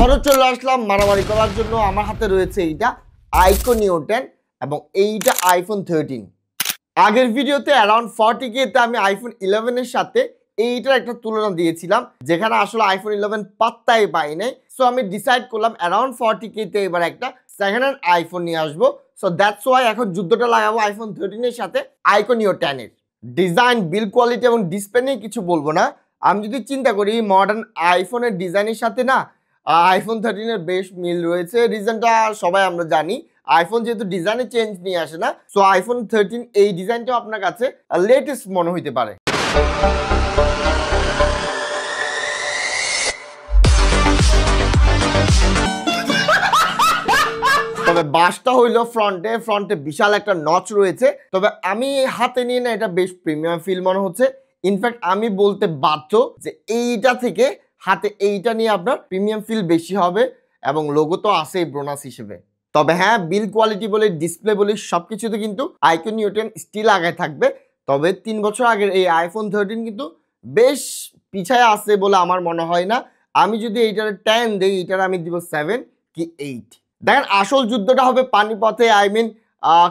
আবারও চলে আসলাম মারামারি করার জন্য। আমার হাতে রয়েছে এইটা আইকন নিও 10 এবং এইটা আইফোন 13। আগের ভিডিওতে অ্যারাউন্ড 40K তে আমি আইফোন 11 এর সাথে এইটার একটা তুলনা দিয়েছিলাম, যেখানে আসলে আইফোন 11 পাত্তাই পাই নাই। সো আমি ডিসাইড করলাম অ্যারাউন্ড 40K তে এবার একটা সেকেন্ড হ্যান্ড আইফোন নিয়ে আসবো। সো দ্যাটস ওয়াই এখন যুদ্ধটা লাগাবো আইফোন 13 এর সাথে আইকন নিও 10 এর। ডিজাইন, বিল্ড কোয়ালিটি এবং ডিসপ্লে নিয়ে কিছু বলবো না। আমি যদি চিন্তা করি মডার্ন আইফোনের ডিজাইনের সাথে না আইফোন 13 এর বেশ মিল রয়েছে। রিজনটা সবাই আমরা জানি, আইফোন যেহেতু ডিজাইনে চেঞ্জ নিয়ে আসে না, সো আইফোন 13 এই ডিজাইনটাও আপনার কাছে লেটেস্ট মনে হইতে পারে। তবে বাসটা হইলো ফ্রন্টে বিশাল একটা নচ রয়েছে। তবে আমি হাতে নিয়ে না এটা বেশ প্রিমিয়াম ফিল মনে হচ্ছে। ইনফ্যাক্ট আমি বলতে বাধ্য যে এইটা থেকে হাতে এইটা নিয়ে আপনার প্রিমিয়াম ফিল বেশি হবে, এবং লোগো তো আছেই বোনাস হিসেবে। তবে হ্যাঁ, বিল্ড কোয়ালিটি বলে, ডিসপ্লে বলে সবকিছুতে কিন্তু আইকন নিও 10 স্টিল আগে থাকবে। তবে 3 বছর আগের এই আইফোন 13 কিন্তু বেশ পিছায় আছে বলে আমার মনে হয় না। আমি যদি এইটার 10 দেই, এইটার আমি দিব 7 কি 8। দেখেন, আসল যুদ্ধটা হবে পানিপথে, আই মিন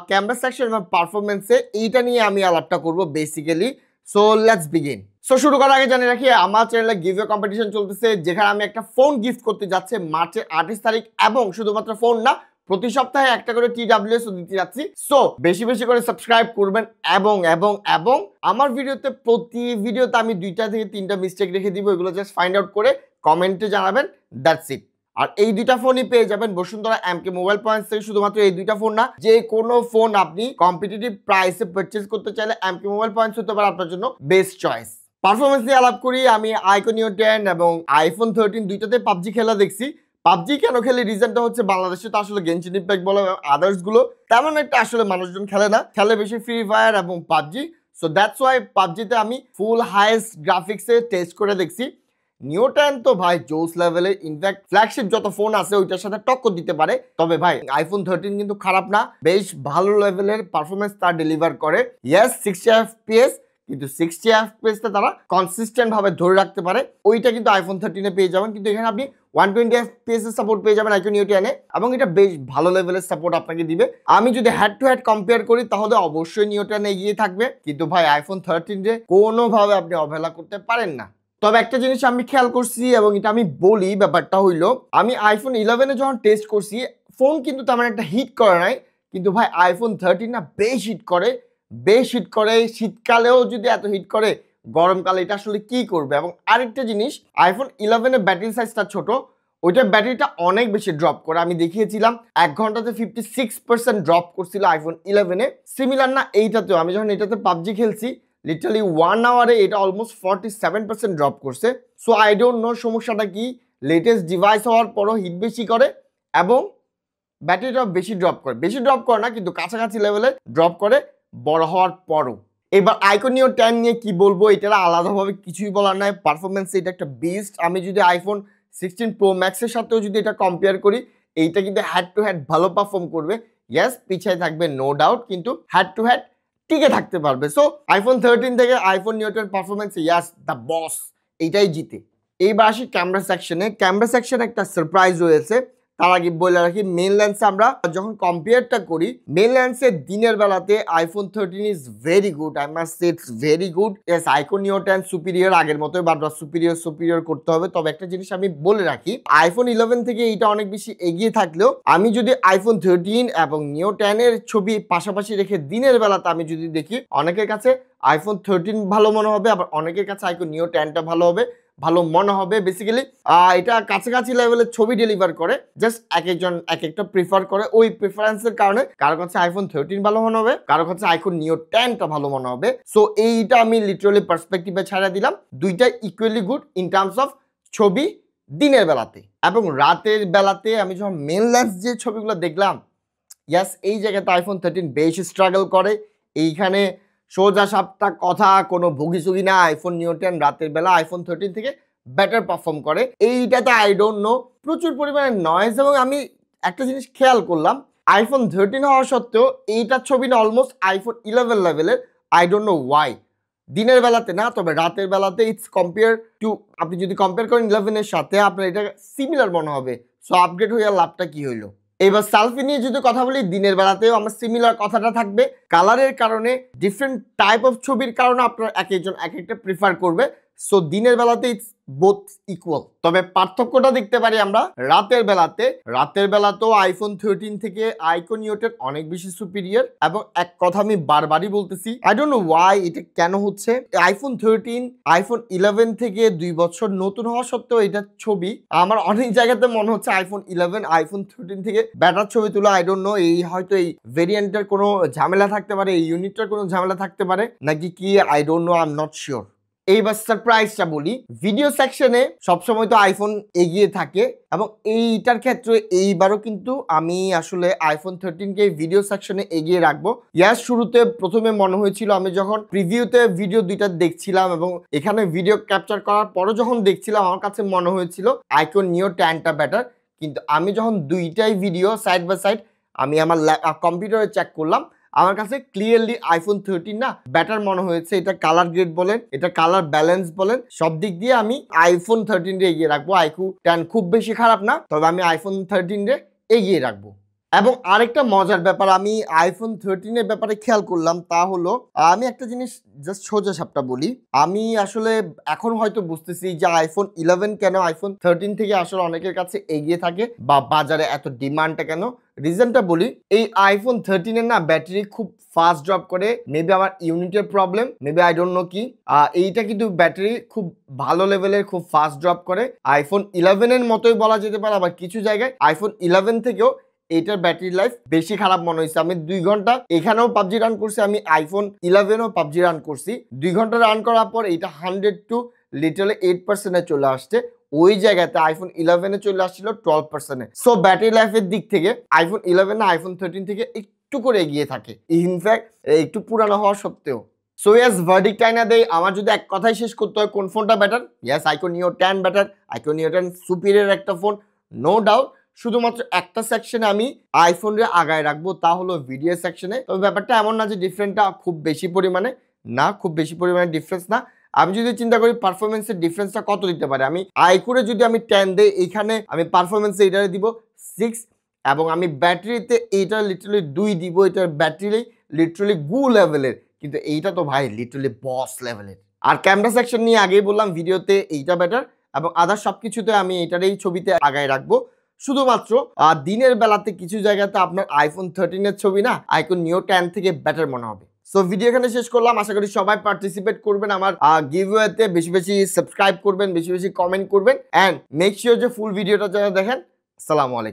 ক্যামেরা সেকশন এবং পারফরমেন্সে। এইটা নিয়ে আমি আলাপটা করব basically. So let's begin. So শুরু করার আগে জানিয়ে রাখি, আমার চ্যানেলে গিভওয়ে কম্পিটিশন চলতেছে, যেখানে আমি একটা ফোন গিফট করতে যাচ্ছি মার্চের 28 তারিখ, এবং শুধুমাত্র ফোন না, প্রতি সপ্তাহে একটা করে TWS দিতে যাচ্ছি। সো বেশি বেশি করে সাবস্ক্রাইব করবেন, এবং এবং এবং আমার ভিডিওতে প্রতি ভিডিওতে আমি 2টা থেকে 3টা মিস্টেক রেখে দিব, এগুলো জাস্ট ফাইন্ড আউট করে কমেন্টে জানাবেন। That's it. আর এই 2টা ফোনই পেয়ে যাবেন বসুন্ধরা MK মোবাইল পয়েন্টস থেকে। শুধুমাত্র এই 2টা ফোন না, যে কোনো ফোন আপনি কম্পিটিটিভ প্রাইসে পারচেজ করতে চাইলে MK মোবাইল পয়েন্টস হতে পারে আপনার জন্য বেস্ট চয়েস। পারফরমেন্স নিয়ে আলাপ করি। আমি আইকন নিও 10 এবং আইফোন 13 দুইটাতে পাবজি খেলা দেখছি। পাবজি কেন খেলি, রিজনটা হচ্ছে বাংলাদেশে তো আসলে গেনশিন ইম্প্যাক্ট বলে আদার্স গুলো তেমন একটা আসলে মানুষজন খেলে না, খেলে বেশি ফ্রি ফায়ার এবং পাবজি। সো দ্যাটস ওয়াই পাবজিতে আমি ফুল হাইয়েস্ট গ্রাফিক্সে টেস্ট করে দেখছি। নিও 10 তো ভাই জোস লেভেলের, ইনফ্যাক্ট ফ্ল্যাগশিপ যত ফোন আছে ওইটার সাথে টক্কর দিতে পারে। তবে ভাই আইফোন 13 কিন্তু খারাপ না, বেশ ভালো লেভেলের পারফরমেন্স তার ডেলিভার করে। ইয়েস 60 FPS, কিন্তু 60 FPS টা তারা কনসিস্টেন্ট ভাবে ধরে রাখতে পারে, ওইটা কিন্তু আইফোন 13 এ পেয়ে যাবেন। কিন্তু এখানে আপনি 120 FPS এর সাপোর্ট পেয়ে যাবেন আইকন নিও 10 এ, এবং এটা বেশ ভালো লেভেলের সাপোর্ট আপনাকে দিবে। আমি যদি হেড টু হেড কম্পেয়ার করি তাহলে অবশ্যই নিও 10 এগিয়ে থাকবে, কিন্তু ভাই আইফোন 13 রে কোনোভাবে আপনি অবহেলা করতে পারেন না। তবে একটা জিনিস আমি খেয়াল করছি, এবং এটা আমি বলি, ব্যাপারটা হইলো আমি আইফোন 11 এ যখন টেস্ট করছি, ফোন কিন্তু তেমন একটা হিট করে নাই, কিন্তু ভাই আইফোন 13 না বেশ হিট করে, বেশ হিট করে। শীতকালেও যদি এত হিট করে, গরমকালে এটা আসলে কি করবে। এবং আরেকটা জিনিস, আইফোন 11 এর ব্যাটারি সাইজটা ছোট, ওইটার ব্যাটারিটা অনেক বেশি ড্রপ করে। আমি দেখিয়েছিলাম 1 ঘন্টাতে 56% ড্রপ করছিল আইফোন 11 এ। সিমিলার না এইটাতেও, আমি যখন এটাতে পাবজি খেলছি লিটারালি 1 আওয়ারে এটা অলমোস্ট 47% ড্রপ করছে। সো আই ডোন্ট নো সমস্যাটা কি। লেটেস্ট ডিভাইস হওয়ার পরও হিট বেশি করে এবং ব্যাটারিটা বেশি ড্রপ করে, বেশি ড্রপ করে না কিন্তু কাছাকাছি লেভেলে ড্রপ করে বড় হওয়ার পরও। এবার আইকন নিও 10 নিয়ে কি বলবো, এটা আলাদাভাবে কিছুই বলার নাই। পারফরমেন্স এটা একটা বিস্ট। আমি যদি আইফোন 16 প্রো ম্যাক্সের সাথেও যদি এটা কম্পেয়ার করি, এইটা কিন্তু হ্যাড টু হ্যাড ভালো পারফর্ম করবে। ইয়েস পিছায় থাকবে নো ডাউট, কিন্তু হ্যাড টু হ্যাড টিকে থাকতে পারবে। সো আইফোন 13 থেকে আইফোন নিও 10 পারফরমেন্স ইয়াস দ্য বস, এইটাই জিতে। এইবার আসি ক্যামেরা সেকশনে। ক্যামেরা সেকশনে একটা সারপ্রাইজ রয়েছে। তার আগে বলে রাখি, মেন লেন্সে আমরা যখন কম্পেয়ারটা করি, মেন লেন্সে দিনের বেলাতে iPhone 13 is very good, I must say it's very good. Yes icon নিও 10 সুপিরিয়র, আগের মতোই বারবার সুপিরিয়র করতে হবে। তবে একটা জিনিস আমি বলে রাখি, আইফোন 11 থেকে এইটা অনেক বেশি এগিয়ে থাকলেও আমি যদি আইফোন 13 এবং নিও 10 এর ছবি পাশাপাশি রেখে দিনের বেলাতে আমি যদি দেখি, অনেকের কাছে আইফোন 13 ভালো মনে হবে, আবার অনেকের কাছে আইফোন নিও 10টা ভালো মনে হবে। বেসিক্যালি এটা কাছাকাছি লেভেলের ছবি ডেলিভার করে, জাস্ট এক একজন এক একটা প্রিফার করে। ওই প্রিফারেন্সের কারণে কারো কাছে আইফোন 13 ভালো মনে হবে, কারো কাছে আইফোন নিও 10টা ভালো মনে হবে। সো এইটা আমি লিটারালি পার্সপেক্টিভে ছাড়া দিলাম। দুইটা equally good in terms of ছবি দিনের বেলাতে, এবং রাতের বেলাতে আমি যখন মেন লেন্স যে ছবিগুলো দেখলাম, ইয়াস এই জায়গাতে আইফোন 13 বেশ স্ট্রাগল করে। এইখানে সোজা সাপটা কথা, কোনো ভুগিসুগি না। আইফোন নিও 10 রাতের বেলা আইফোন 13 থেকে বেটার পারফর্ম করে। এইটাতে আই ডোন্ট নো প্রচুর পরিমাণে নয়েজ। এবং আমি একটা জিনিস খেয়াল করলাম, আইফোন 13 হওয়া সত্ত্বেও এইটার ছবি না অলমোস্ট আইফোন 11 লেভেলের। I don't know Y. দিনের বেলাতে না, তবে রাতের বেলাতে ইটস কম্পেয়ার টু, আপনি যদি কম্পেয়ার করেন 11 এর সাথে আপনার এটা সিমিলার মনে হবে। সো আপগ্রেড হইয়া লাভটা কি হইলো? এবার সেলফি নিয়ে যদি কথা বলি, দিনের বেলাতেও আমার সিমিলার কথাটা থাকবে। কালারের কারণে, ডিফারেন্ট টাইপ অফ ছবির কারণে আপনার এক একজন এক একটা প্রিফার করবে। সো দিনের বেলাতে ইটস বোথ ইকুয়াল। তবে পার্থক্যটা দেখতে পারি আমরা রাতের বেলাতে। রাতের বেলাতেও আইফোন 13 থেকে আইকো নিও 10 অনেক বেশি সুপিরিয়র। এবং এক কথা আমি বারবারই বলতেছি, আই ডোন্ট নো ওয়াই এটা কেন হচ্ছে। আইফোন 13 আইফোন 11 থেকে 2 বছর নতুন হওয়া সত্ত্বেও এটার ছবি আমার অনেক জায়গাতে মনে হচ্ছে আইফোন 11 আইফোন 13 থেকে বেটার ছবি তোলা। আই ডোন্ট নো, এই হয়তো এই ভেরিয়েন্টের কোনো ঝামেলা থাকতে পারে, এই ইউনিটটার কোনো ঝামেলা থাকতে পারে নাকি কি, I don't know, I am not sure. এইবার সারপ্রাইজটা বলি, ভিডিও সেকশনে সবসময় তো আইফোন এগিয়ে থাকে এবং এইটার ক্ষেত্রে এইবারও কিন্তু আমি আসলে আইফোন 13কে ভিডিও সেকশনে এগিয়ে রাখবো। ইয়ার শুরুতে প্রথমে মনে হয়েছিল, আমি যখন প্রিভিউতে ভিডিও দুইটা দেখছিলাম এবং এখানে ভিডিও ক্যাপচার করার পরে যখন দেখছিলাম, আমার কাছে মনে হয়েছিল আইকো নিও 10টা বেটার। কিন্তু আমি যখন দুইটাই ভিডিও সাইড বাই সাইড আমি আমার কম্পিউটারে চেক করলাম, আমার কাছে ক্লিয়ারলি আইফোন 13 না বেটার মনে হয়েছে। এটা কালার গ্রেড বলেন, এটা কালার ব্যালেন্স বলেন, সব দিক দিয়ে আমি আইফোন 13 রে এগিয়ে রাখবো। আইকো 10 খুব বেশি খারাপ না, তবে আমি আইফোন 13 রে এগিয়ে রাখবো। এবং আরেকটা মজার ব্যাপার আমি আইফোন 13 এর ব্যাপারে খেয়াল করলাম, তা হলো আমি একটা জিনিস জাস্ট সোজা সাপটা বলি, আমি আসলে এখন হয়তো বুঝতেছি যে আইফোন 11 কেন আইফোন 13 থেকে আসলে অনেকের কাছে এগিয়ে থাকে বা বাজারে এত ডিমান্ডটা কেন। রিজনটা বলি, এই আইফোন 13 এর না ব্যাটারি খুব ফাস্ট ড্রপ করে। মেবি আমার ইউনিটের problem, maybe I don't know কি। এইটা কিন্তু ব্যাটারি খুব ভালো লেভেলের, খুব ফাস্ট ড্রপ করে। আইফোন 11 এর মতোই বলা যেতে পারে, আবার কিছু জায়গায় আইফোন 11 থেকেও এইটার ব্যাটারি লাইফ বেশি খারাপ মনে হয়েছে। আমি 2 ঘন্টা এখানেও পাবজি রান করছি, আমি আইফোন 11ও পাবজি রান করছি। 2 ঘন্টা রান করার পর এটা 100 টু লিটারালি 8% চলে আসছে। ওই জায়গাতে আইফোন 11 চলে আসছিল 12%। সো ব্যাটারি লাইফের দিক থেকে আইফোন 11 না আইফোন 13 থেকে একটু করে এগিয়ে থাকে, ইনফ্যাক্ট একটু পুরানো হওয়া সত্ত্বেও। সো ইয়াস, ভার্ডিক্ট আইনা দেই, আমার যদি এক কথাই শেষ করতে হয় কোন ফোনটা বেটার, ইয়াস আইকো নিও 10 বেটার। আইকো নিও 10 সুপিরিয়র একটা ফোন, নো ডাউট। শুধুমাত্র একটা সেকশনে আমি আইফোনরে আগায় রাখবো, তা হলো ভিডিও সেকশনে। তবে ব্যাপারটা এমন না যে ডিফারেন্টটা খুব বেশি পরিমাণে, না খুব বেশি পরিমাণে ডিফারেন্স না। আমি যদি চিন্তা করি পারফরমেন্সের ডিফারেন্সটা কত দিতে পারে, আমি আইকোরে যদি আমি 10 দেই, এইখানে আমি পারফরমেন্সে এটারে দিব 6 এবং আমি ব্যাটারিতে এইটা লিটারালি 2 দিব। এটার ব্যাটারি লিটারালি গু লেভেলের, কিন্তু এইটা তো ভাই লিটারালি বস লেভেলের। আর ক্যামেরা সেকশন নিয়ে আগেই বললাম, ভিডিওতে এইটা বেটার এবং আদার সবকিছুতে আমি এটার এই ছবিতে আগায় রাখবো। শুধুমাত্র দিনের বেলাতে কিছু জায়গাতে আপনার আইফোন 13 এর ছবি না আইকো নিও 10 থেকে বেটার মনে হবে। সো ভিডিও এখানে শেষ করলাম, আশা করি সবাই পার্টিসিপেট করবেন আমার গিভওয়েতে, বেশি বেশি সাবস্ক্রাইব করবেন, বেশি বেশি কমেন্ট করবেন, এন্ড মেক শিওর যে ফুল ভিডিওটা যারা দেখেন। আসসালামু আলাইকুম।